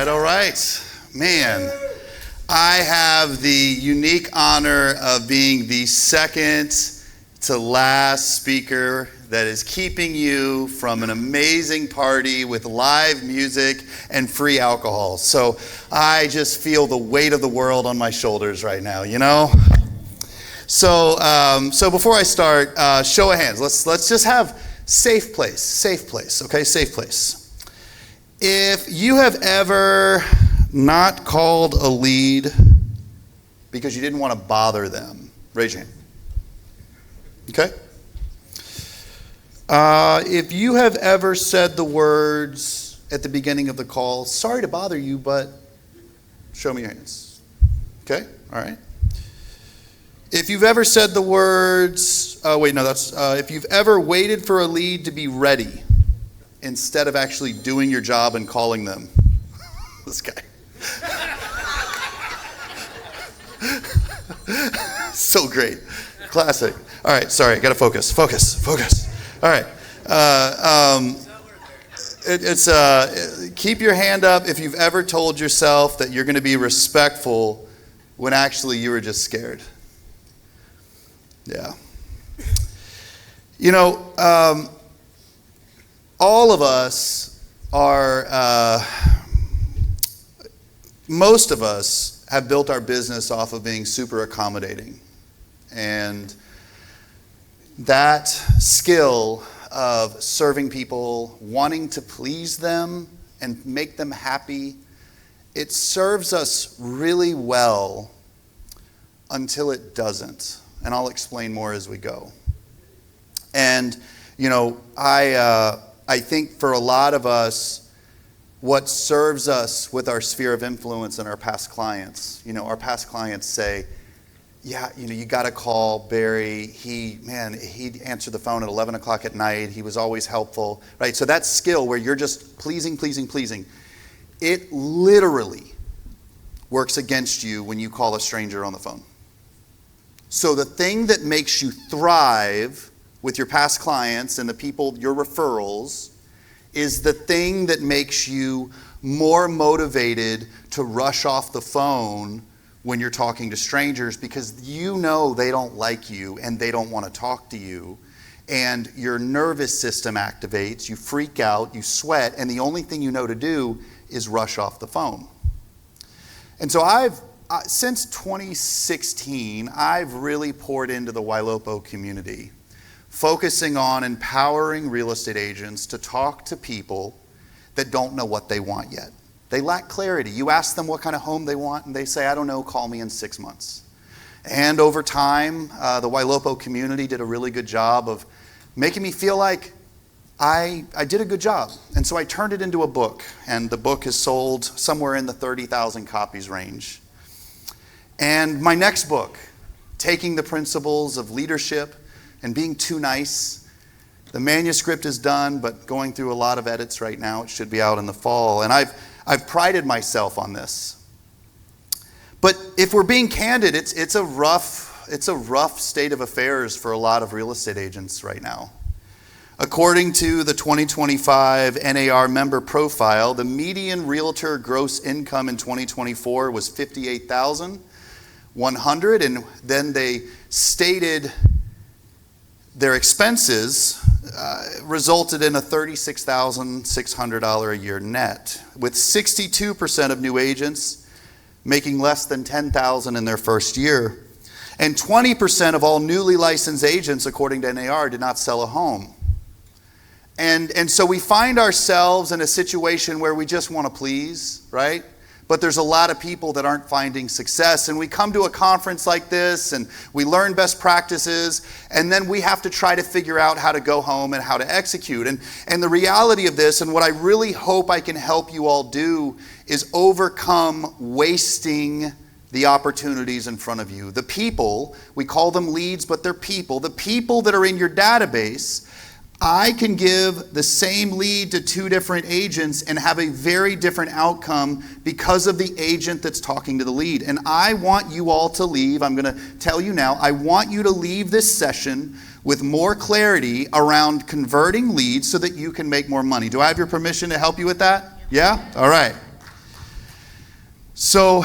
All right. Man, I have the unique honor of being the second to last speaker that is keeping you from an amazing party with live music and free alcohol. So I just feel the weight of the world on my shoulders right now, you know? So before I start, show of hands. Let's just have safe place, okay? Safe place. If you have ever not called a lead because you didn't want to bother them, raise your hand. Okay? If you have ever said the words at the beginning of the call, sorry to bother you, but show me your hands. Okay? All right. If you've ever said the words, if you've ever waited for a lead to be ready instead of actually doing your job and calling them. This guy. So great. Classic. All right, sorry, gotta focus. All right. Keep your hand up if you've ever told yourself that you're gonna be respectful when actually you were just scared. Yeah. You know, all of us are, most of us have built our business off of being super accommodating. And that skill of serving people, wanting to please them and make them happy, it serves us really well until it doesn't. And I'll explain more as we go. And, you know, I think for a lot of us, what serves us with our sphere of influence and our past clients, you know, our past clients say, yeah, you know, you got to call Barry. He'd answer the phone at 11 o'clock at night. He was always helpful, right? So that skill where you're just pleasing, it literally works against you when you call a stranger on the phone. So the thing that makes you thrive with your past clients and the people, your referrals, is the thing that makes you more motivated to rush off the phone when you're talking to strangers, because you know they don't like you and they don't want to talk to you, and your nervous system activates, you freak out, you sweat, and the only thing you know to do is rush off the phone. And so since 2016, I've really poured into the Wailopo community, focusing on empowering real estate agents to talk to people that don't know what they want yet. They lack clarity. You ask them what kind of home they want, and they say, I don't know, call me in 6 months. And over time, the Wailopo community did a really good job of making me feel like I did a good job. And so I turned it into a book, and the book has sold somewhere in the 30,000 copies range. And my next book, taking the principles of leadership and being too nice. The manuscript is done, but going through a lot of edits right now. It should be out in the fall. And I've prided myself on this. But if we're being candid, it's a rough state of affairs for a lot of real estate agents right now. According to the 2025 NAR member profile, the median realtor gross income in 2024 was $58,100, and then they stated their expenses resulted in a $36,600 a year net, with 62% of new agents making less than $10,000 in their first year. And 20% of all newly licensed agents, according to NAR, did not sell a home. And so we find ourselves in a situation where we just want to please, right? But there's a lot of people that aren't finding success. And we come to a conference like this and we learn best practices, and then we have to try to figure out how to go home and how to execute. And the reality of this, and what I really hope I can help you all do, is overcome wasting the opportunities in front of you. The people, we call them leads, but they're people. The people that are in your database, I can give the same lead to two different agents and have a very different outcome because of the agent that's talking to the lead. And I want you all to leave, I'm going to tell you now, I want you to leave this session with more clarity around converting leads so that you can make more money. Do I have your permission to help you with that? Yeah? All right. So,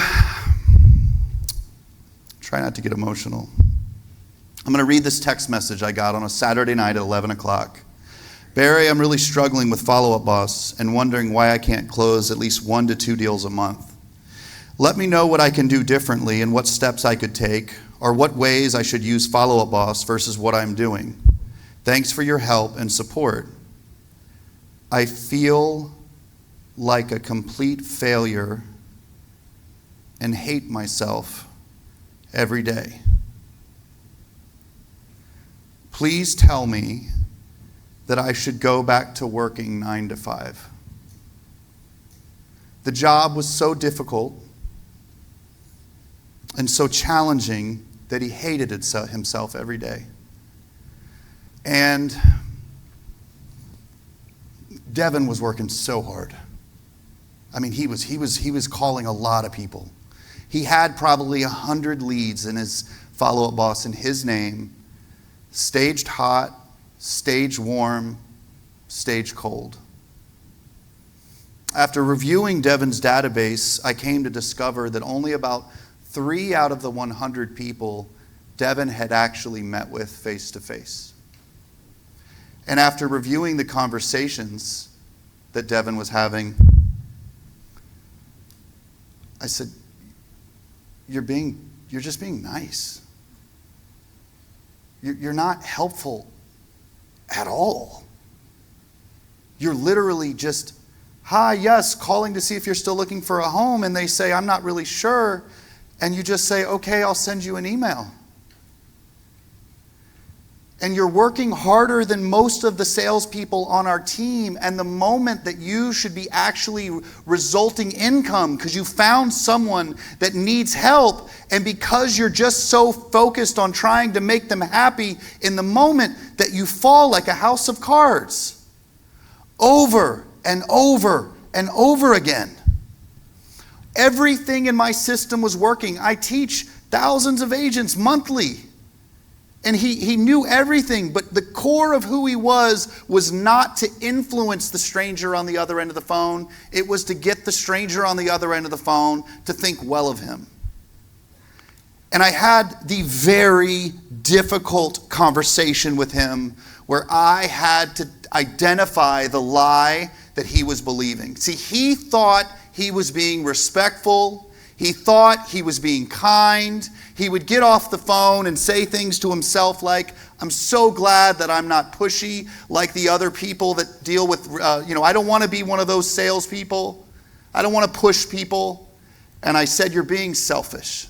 try not to get emotional. I'm going to read this text message I got on a Saturday night at 11 o'clock. Barry, I'm really struggling with Follow-Up Boss and wondering why I can't close at least 1 to 2 deals a month. Let me know what I can do differently and what steps I could take, or what ways I should use Follow-Up Boss versus what I'm doing. Thanks for your help and support. I feel like a complete failure and hate myself every day. Please tell me that I should go back to working 9 to 5. The job was so difficult and so challenging that he hated himself every day. And Devin was working so hard. I mean, he was calling a lot of people. He had probably 100 leads in his Follow-Up Boss in his name. Staged hot, staged warm, staged cold. After reviewing Devin's database, I came to discover that only about 3 out of the 100 people Devin had actually met with face to face. And after reviewing the conversations that Devin was having, I said, you're just being nice. You're not helpful at all. You're literally just, hi, yes, calling to see if you're still looking for a home, and they say, I'm not really sure, and you just say, okay, I'll send you an email. And you're working harder than most of the salespeople on our team, and the moment that you should be actually resulting income because you found someone that needs help, and because you're just so focused on trying to make them happy in the moment that you fall like a house of cards over and over and over again. Everything in my system was working. I teach thousands of agents monthly. And he knew everything, but the core of who he was not to influence the stranger on the other end of the phone. It was to get the stranger on the other end of the phone to think well of him. And I had the very difficult conversation with him where I had to identify the lie that he was believing. See, he thought he was being respectful. He thought he was being kind. He would get off the phone and say things to himself like, I'm so glad that I'm not pushy like the other people that deal with, I don't want to be one of those salespeople. I don't want to push people. And I said, you're being selfish.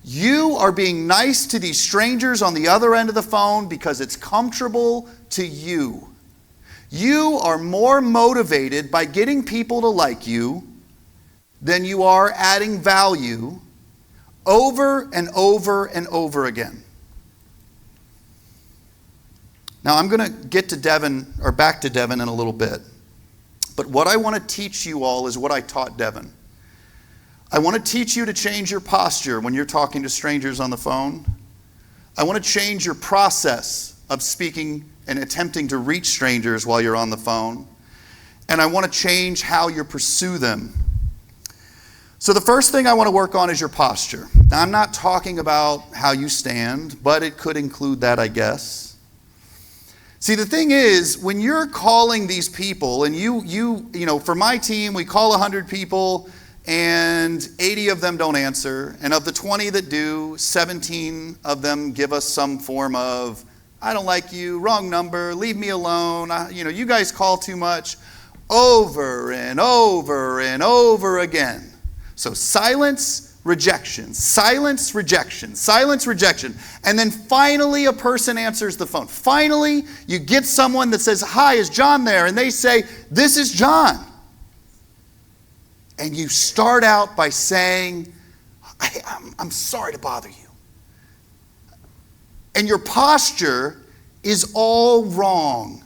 You are being nice to these strangers on the other end of the phone because it's comfortable to you. You are more motivated by getting people to like you than you are adding value over and over and over again. Now I'm going to get to Devin, or back to Devin in a little bit. But what I want to teach you all is what I taught Devin. I want to teach you to change your posture when you're talking to strangers on the phone. I want to change your process of speaking and attempting to reach strangers while you're on the phone. And I want to change how you pursue them. So the first thing I want to work on is your posture. Now, I'm not talking about how you stand, but it could include that, I guess. See, the thing is, when you're calling these people, and you for my team, we call 100 people, and 80 of them don't answer. And of the 20 that do, 17 of them give us some form of, I don't like you, wrong number, leave me alone, you guys call too much, over and over and over again. So silence, rejection, silence, rejection, silence, rejection. And then finally a person answers the phone. Finally, you get someone that says, hi, is John there? And they say, this is John. And you start out by saying, I'm sorry to bother you. And your posture is all wrong.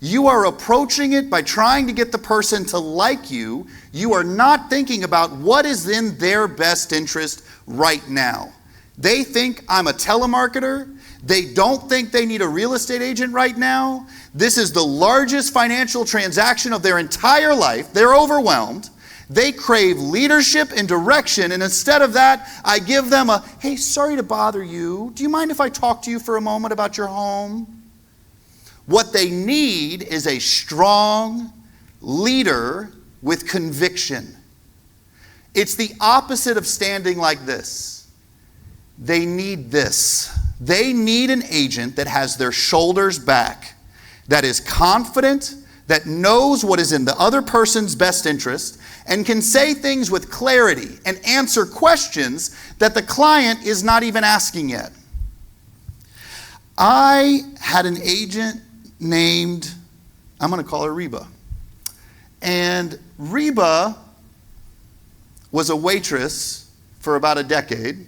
You are approaching it by trying to get the person to like you. You are not thinking about what is in their best interest right now. They think I'm a telemarketer. They don't think they need a real estate agent right now. This is the largest financial transaction of their entire life. They're overwhelmed. They crave leadership and direction, and instead of that, I give them a, hey, sorry to bother you. Do you mind if I talk to you for a moment about your home? What they need is a strong leader with conviction. It's the opposite of standing like this. They need this. They need an agent that has their shoulders back, that is confident, that knows what is in the other person's best interest, and can say things with clarity and answer questions that the client is not even asking yet. I had an agent named, I'm going to call her Reba. And Reba was a waitress for about a decade,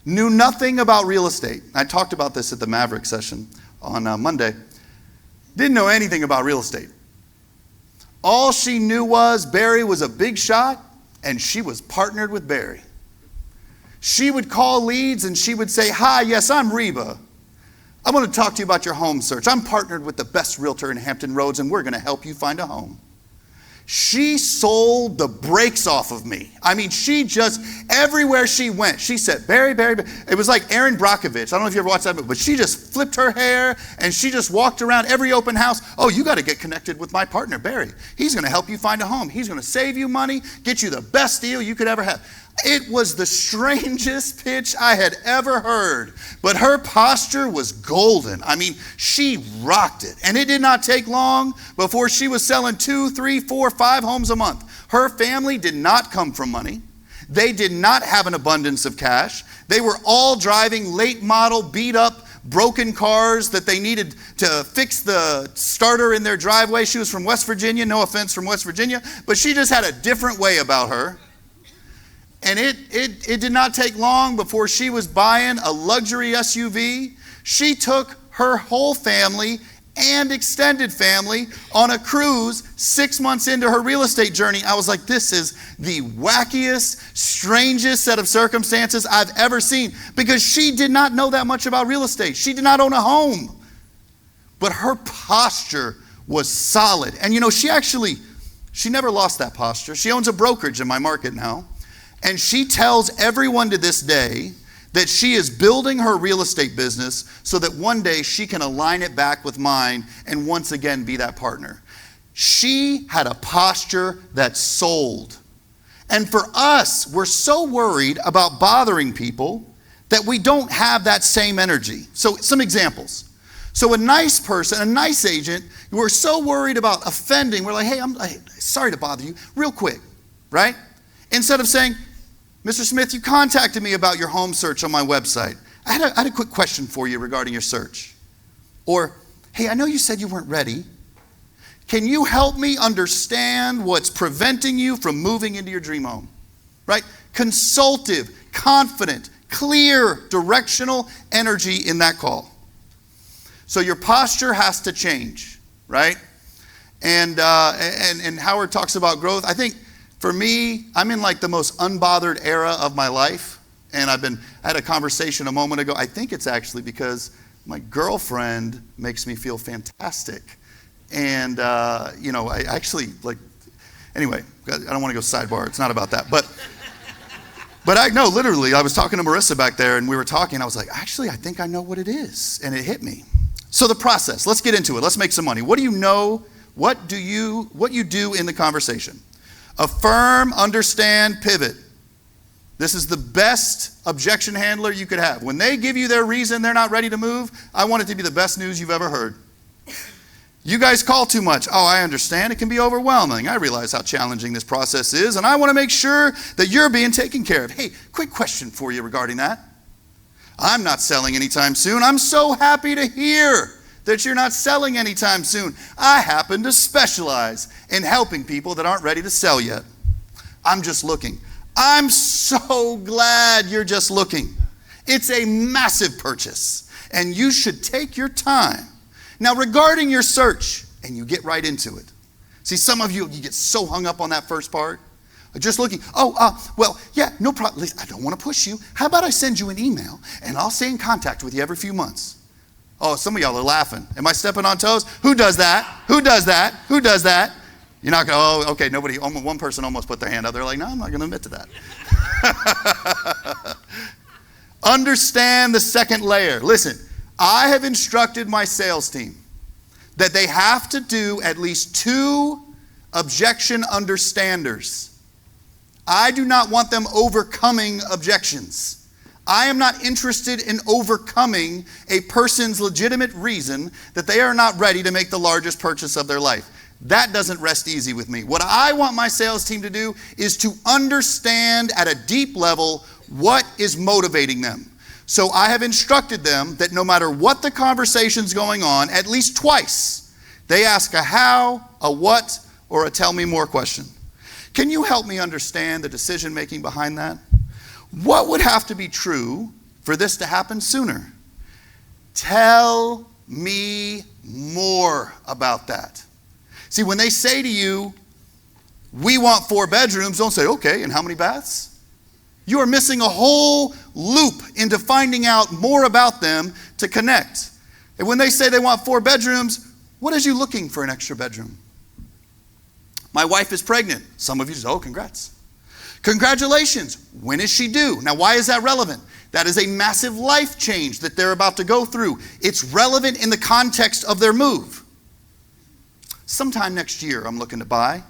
knew nothing about real estate. I talked about this at the Maverick session on Monday. Didn't know anything about real estate. All she knew was Barry was a big shot, and she was partnered with Barry. She would call leads and she would say, hi, yes, I'm Reba. I want to talk to you about your home search. I'm partnered with the best realtor in Hampton Roads, and we're going to help you find a home. She sold the brakes off of me. I mean, she just, everywhere she went, she said, Barry. It was like Erin Brockovich. I don't know if you ever watched that movie, but she just flipped her hair and she just walked around every open house. Oh, you got to get connected with my partner, Barry. He's going to help you find a home. He's going to save you money, get you the best deal you could ever have. It was the strangest pitch I had ever heard, but her posture was golden. I mean, she rocked it. And it did not take long before she was selling 2, 3, 4, 5 homes a month. Her family did not come from money. They did not have an abundance of cash. They were all driving late model, beat up, broken cars that they needed to fix the starter in their driveway. She was from West Virginia, no offense from West Virginia, but she just had a different way about her. And it did not take long before she was buying a luxury SUV. She took her whole family and extended family on a cruise 6 months into her real estate journey. I was like, this is the wackiest, strangest set of circumstances I've ever seen, because she did not know that much about real estate. She did not own a home. But her posture was solid. And you know, she never lost that posture. She owns a brokerage in my market now. And she tells everyone to this day that she is building her real estate business so that one day she can align it back with mine and once again be that partner. She had a posture that sold. And for us, we're so worried about bothering people that we don't have that same energy. So some examples. So a nice person, a nice agent, we're so worried about offending. We're like, hey, I'm sorry to bother you, real quick, right? Instead of saying, Mr. Smith, you contacted me about your home search on my website. I had a quick question for you regarding your search. Or, hey, I know you said you weren't ready. Can you help me understand what's preventing you from moving into your dream home? Right? Consultative, confident, clear, directional energy in that call. So your posture has to change, right? And Howard talks about growth. I think for me, I'm in like the most unbothered era of my life. And I had a conversation a moment ago. I think it's actually because my girlfriend makes me feel fantastic. And, I actually anyway, I don't want to go sidebar. It's not about that. But I know, literally, I was talking to Marissa back there and we were talking. I was like, actually, I think I know what it is. And it hit me. So the process, let's get into it. Let's make some money. What do you know? What you do in the conversation? Affirm, understand, pivot. This is the best objection handler you could have. When they give you their reason they're not ready to move, I want it to be the best news you've ever heard. You guys call too much. Oh, I understand. It can be overwhelming. I realize how challenging this process is, and I want to make sure that you're being taken care of. Hey, quick question for you regarding that. I'm not selling anytime soon. I'm so happy to hear that you're not selling anytime soon. I happen to specialize in helping people that aren't ready to sell yet. I'm just looking. I'm so glad you're just looking. It's a massive purchase, and you should take your time. Now, regarding your search, and you get right into it. See, some of you get so hung up on that first part. Just looking. Well, yeah, no problem. I don't want to push you. How about I send you an email and I'll stay in contact with you every few months? Oh, some of y'all are laughing. Am I stepping on toes? Who does that? Who does that? Who does that? You're not going, oh, okay, nobody, one person almost put their hand up. They're like, no, I'm not going to admit to that. Understand the second layer. Listen, I have instructed my sales team that they have to do at least 2 objection understanders. I do not want them overcoming objections. I am not interested in overcoming a person's legitimate reason that they are not ready to make the largest purchase of their life. That doesn't rest easy with me. What I want my sales team to do is to understand at a deep level what is motivating them. So I have instructed them that no matter what the conversation's going on, at least twice, they ask a how, a what, or a tell me more question. Can you help me understand the decision making behind that? What would have to be true for this to happen sooner? Tell me more about that. See, when they say to you, we want 4 bedrooms, don't say, okay, and how many baths? You are missing a whole loop into finding out more about them to connect. And when they say they want 4 bedrooms, what is you looking for an extra bedroom? My wife is pregnant. Some of you say, oh, congrats. Congratulations. When is she due? Now, why is that relevant? That is a massive life change that they're about to go through. It's relevant in the context of their move. Sometime next year, I'm looking to buy.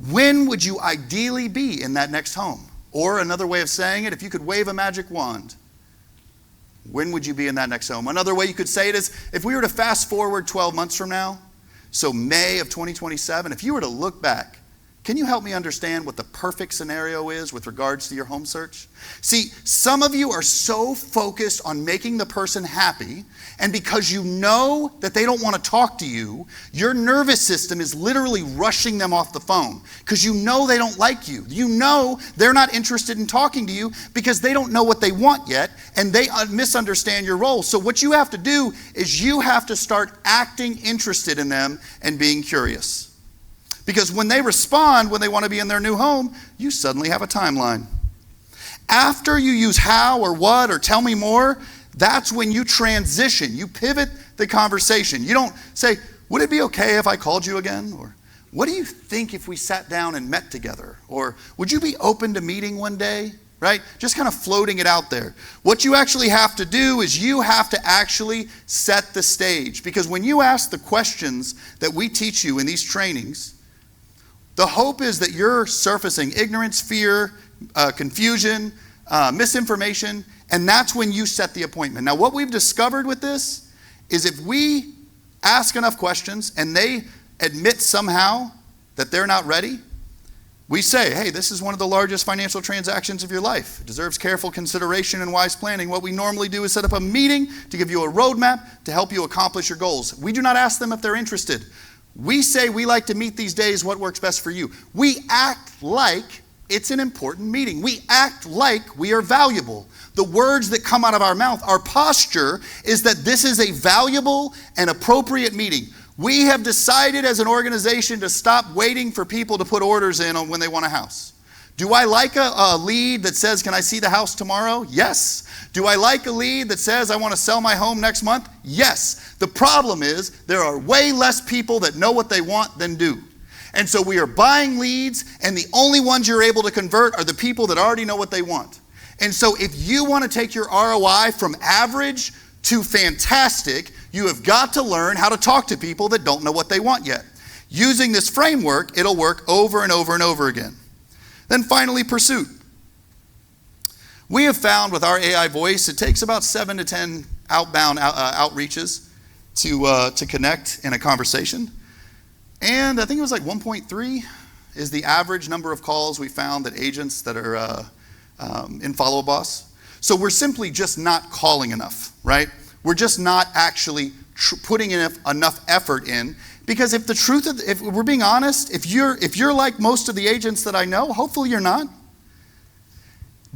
When would you ideally be in that next home? Or another way of saying it, if you could wave a magic wand, when would you be in that next home? Another way you could say it is, if we were to fast forward 12 months from now, so May of 2027, if you were to look back, can you help me understand what the perfect scenario is with regards to your home search? See, some of you are so focused on making the person happy, and because you know that they don't want to talk to you, your nervous system is literally rushing them off the phone because you know they don't like you. You know they're not interested in talking to you because they don't know what they want yet, and they misunderstand your role. So what you have to do is you have to start acting interested in them and being curious. Because when they respond, when they want to be in their new home, you suddenly have a timeline. After you use how or what or tell me more, that's when you transition. You pivot the conversation. You don't say, would it be okay if I called you again? Or what do you think if we sat down and met together? Or would you be open to meeting one day? Right? Just kind of floating it out there. What you actually have to do is you have to actually set the stage. Because when you ask the questions that we teach you in these trainings, the hope is that you're surfacing ignorance, fear, confusion, misinformation, and that's when you set the appointment. Now, what we've discovered with this is if we ask enough questions and they admit somehow that they're not ready, we say, hey, this is one of the largest financial transactions of your life. It deserves careful consideration and wise planning. What we normally do is set up a meeting to give you a roadmap to help you accomplish your goals. We do not ask them if they're interested. We say we like to meet these days, what works best for you. We act like it's an important meeting. We act like we are valuable. The words that come out of our mouth, our posture is that this is a valuable and appropriate meeting. We have decided as an organization to stop waiting for people to put orders in on when they want a house. Do I like a lead that says, can I see the house tomorrow? Yes. Do I like a lead that says, I want to sell my home next month? Yes. The problem is there are way less people that know what they want than do. And so we are buying leads, and the only ones you're able to convert are the people that already know what they want. And so if you want to take your ROI from average to fantastic, you have got to learn how to talk to people that don't know what they want yet. Using this framework, it'll work over and over and over again. Then finally, pursuit. We have found with our AI voice, it takes about 7 to 10 outbound outreaches to connect in a conversation. And I think it was like 1.3 is the average number of calls we found that agents that are in Follow Boss. So we're simply just not calling enough, right? We're just not actually putting enough effort in. Because if the truth of, if we're being honest, if you're like most of the agents that I know, hopefully you're not.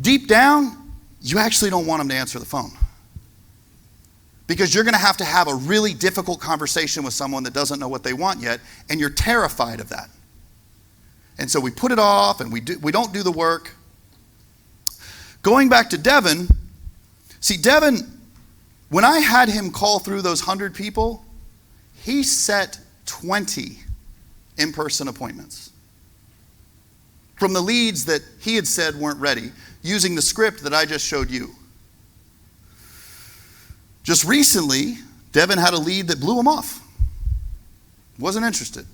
Deep down, you actually don't want them to answer the phone. Because you're going to have a really difficult conversation with someone that doesn't know what they want yet, and you're terrified of that. And so we put it off and we don't do the work. Going back to Devin, see, Devin, when I had him call through those 100 people, he set 20 in-person appointments from the leads that he had said weren't ready, using the script that I just showed you. Just recently, Devin had a lead that blew him off. Wasn't interested.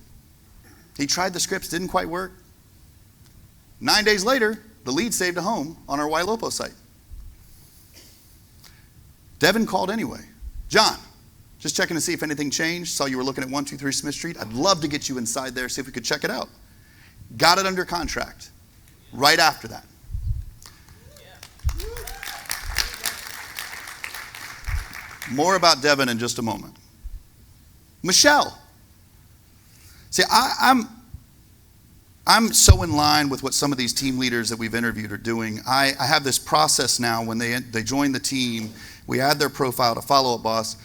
He tried the scripts, didn't quite work. 9 days later, the lead saved a home on our Wailopo site. Devin called anyway. John, just checking to see if anything changed. Saw you were looking at 123 Smith Street. I'd love to get you inside there, see if we could check it out. Got it under contract right after that. More about Devin in just a moment. Michelle. See, I'm so in line with what some of these team leaders that we've interviewed are doing. I have this process now when they join the team, we add their profile to Follow-Up Boss.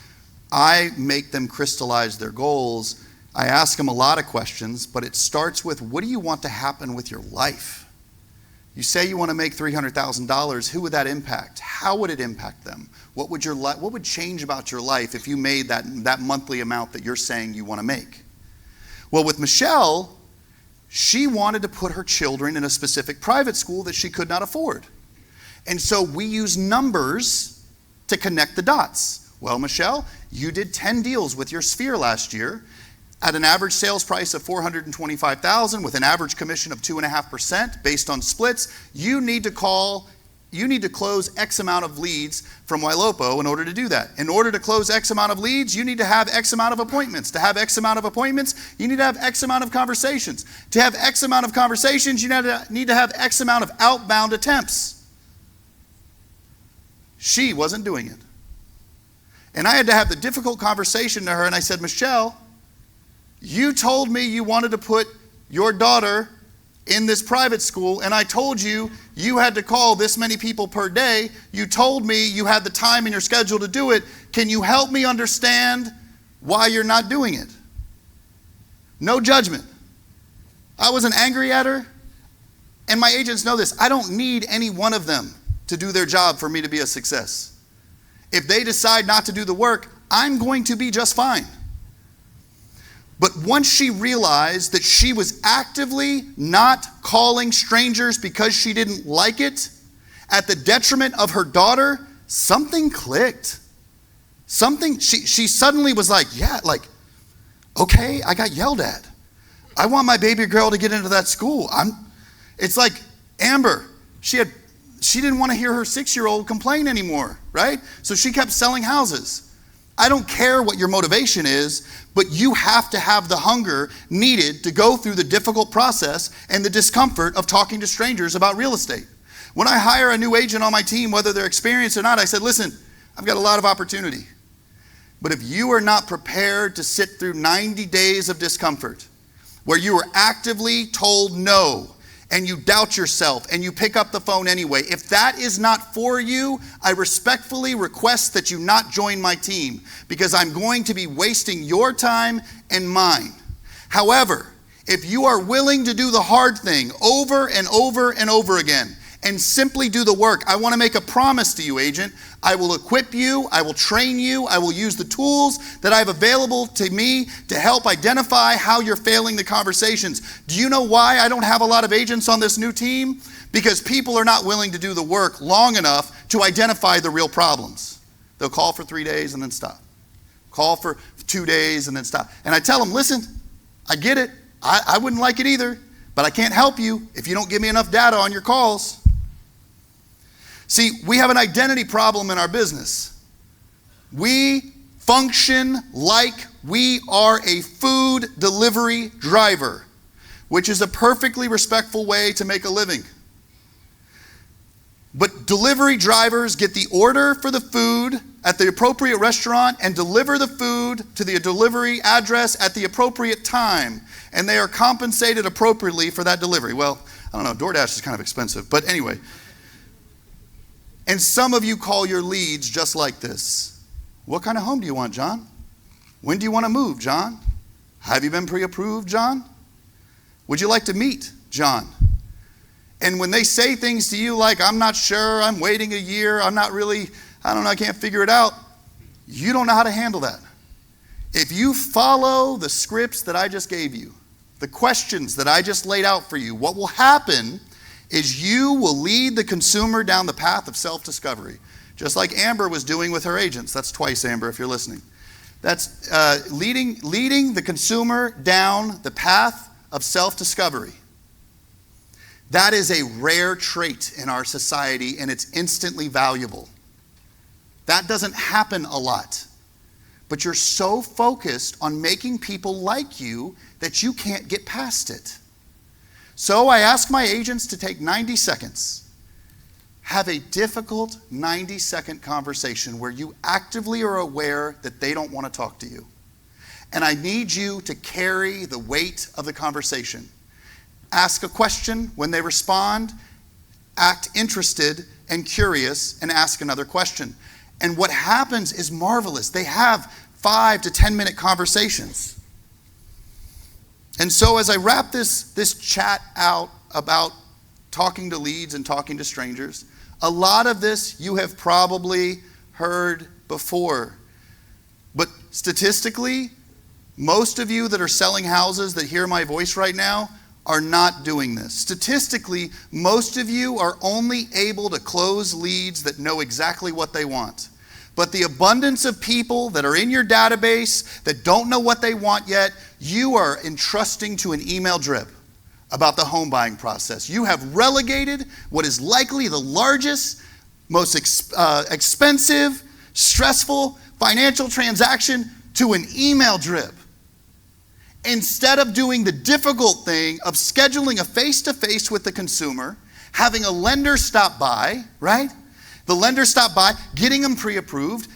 I make them crystallize their goals. I ask them a lot of questions, but it starts with, what do you want to happen with your life? You say you want to make $300,000. Who would that impact? How would it impact them? What would change about your life if you made that monthly amount that you're saying you want to make? Well, with Michelle, she wanted to put her children in a specific private school that she could not afford. And so we use numbers to connect the dots. Well, Michelle, you did 10 deals with your Sphere last year at an average sales price of $425,000 with an average commission of 2.5% based on splits. You need to close X amount of leads from Wailopo in order to do that. In order to close X amount of leads, you need to have X amount of appointments. To have X amount of appointments, you need to have X amount of conversations. To have X amount of conversations, you need to have X amount of outbound attempts. She wasn't doing it. And I had to have the difficult conversation to her, and I said, Michelle, you told me you wanted to put your daughter in this private school, and I told you you had to call this many people per day. You told me you had the time in your schedule to do it. Can you help me understand why you're not doing it? No judgment. I wasn't angry at her, and my agents know this. I don't need any one of them to do their job for me to be a success. If they decide not to do the work, I'm going to be just fine. But once she realized that she was actively not calling strangers because she didn't like it, at the detriment of her daughter, something clicked. She suddenly was like, okay, I got yelled at. I want my baby girl to get into that school. It's like Amber, she didn't want to hear her 6-year-old complain anymore, right? So she kept selling houses. I don't care what your motivation is, but you have to have the hunger needed to go through the difficult process and the discomfort of talking to strangers about real estate. When I hire a new agent on my team, whether they're experienced or not, I said, listen, I've got a lot of opportunity. But if you are not prepared to sit through 90 days of discomfort, where you are actively told no, and you doubt yourself, and you pick up the phone anyway, if that is not for you, I respectfully request that you not join my team, because I'm going to be wasting your time and mine. However, if you are willing to do the hard thing over and over and over again, and simply do the work, I want to make a promise to you, agent. I will equip you, I will train you, I will use the tools that I have available to me to help identify how you're failing the conversations. Do you know why I don't have a lot of agents on this new team? Because people are not willing to do the work long enough to identify the real problems. They'll call for 3 days and then stop. Call for 2 days and then stop. And I tell them, listen, I get it. I wouldn't like it either, but I can't help you if you don't give me enough data on your calls. See, we have an identity problem in our business. We function like we are a food delivery driver, which is a perfectly respectful way to make a living. But delivery drivers get the order for the food at the appropriate restaurant and deliver the food to the delivery address at the appropriate time, and they are compensated appropriately for that delivery. Well, I don't know, DoorDash is kind of expensive, but anyway. And some of you call your leads just like this. What kind of home do you want, John? When do you want to move, John? Have you been pre-approved, John? Would you like to meet? John. And when they say things to you like, I'm not sure, I'm waiting a year, I don't know, I can't figure it out, you don't know how to handle that. If you follow the scripts that I just gave you, the questions that I just laid out for you, what will happen is you will lead the consumer down the path of self-discovery, just like Amber was doing with her agents. That's twice, Amber, if you're listening. That's leading the consumer down the path of self-discovery. That is a rare trait in our society, and it's instantly valuable. That doesn't happen a lot. But you're so focused on making people like you that you can't get past it. So I ask my agents to take 90 seconds. Have a difficult 90-second conversation where you actively are aware that they don't want to talk to you. And I need you to carry the weight of the conversation. Ask a question. When they respond, act interested and curious and ask another question. And what happens is marvelous. They have 5 to 10 minute conversations. And so as I wrap this chat out about talking to leads and talking to strangers, a lot of this you have probably heard before. But statistically, most of you that are selling houses that hear my voice right now are not doing this. Statistically, most of you are only able to close leads that know exactly what they want. But the abundance of people that are in your database that don't know what they want yet, you are entrusting to an email drip about the home buying process. You have relegated what is likely the largest, most expensive, stressful financial transaction to an email drip. Instead of doing the difficult thing of scheduling a face-to-face with the consumer, having a lender stop by, right? The lender stop by, getting them pre-approved.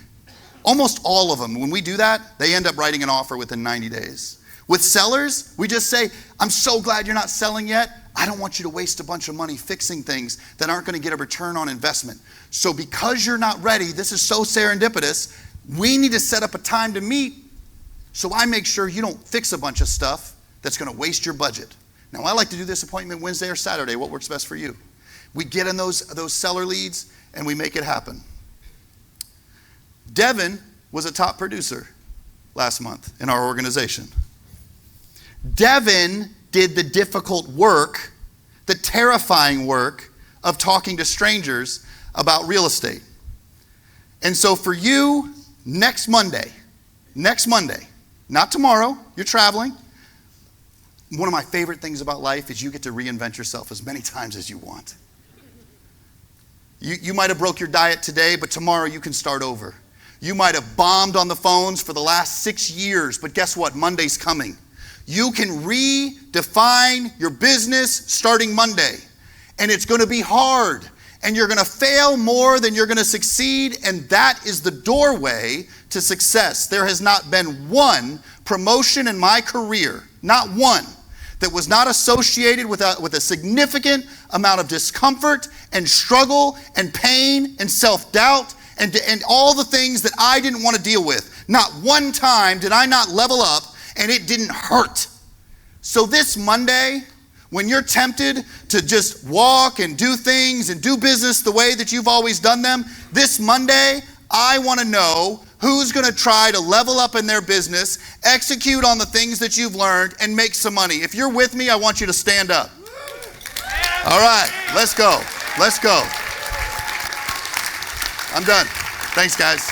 Almost all of them, when we do that, they end up writing an offer within 90 days. With sellers, we just say, I'm so glad you're not selling yet. I don't want you to waste a bunch of money fixing things that aren't going to get a return on investment. So because you're not ready, this is so serendipitous, we need to set up a time to meet so I make sure you don't fix a bunch of stuff that's going to waste your budget. Now, I like to do this appointment Wednesday or Saturday. What works best for you? We get in those seller leads and we make it happen. Devin was a top producer last month in our organization. Devin did the difficult work, the terrifying work of talking to strangers about real estate. And so for you, next Monday, not tomorrow, you're traveling. One of my favorite things about life is you get to reinvent yourself as many times as you want. You might have broke your diet today, but tomorrow you can start over. You might have bombed on the phones for the last 6 years, but guess what? Monday's coming. You can redefine your business starting Monday. And it's going to be hard. And you're going to fail more than you're going to succeed. And that is the doorway to success. There has not been one promotion in my career, not one, that was not associated with a significant amount of discomfort and struggle and pain and self-doubt and all the things that I didn't want to deal with. Not one time did I not level up and it didn't hurt. So this Monday, when you're tempted to just walk and do things and do business the way that you've always done them, this Monday, I want to know who's going to try to level up in their business, execute on the things that you've learned, and make some money. If you're with me, I want you to stand up. All right, let's go. Let's go. I'm done. Thanks, guys.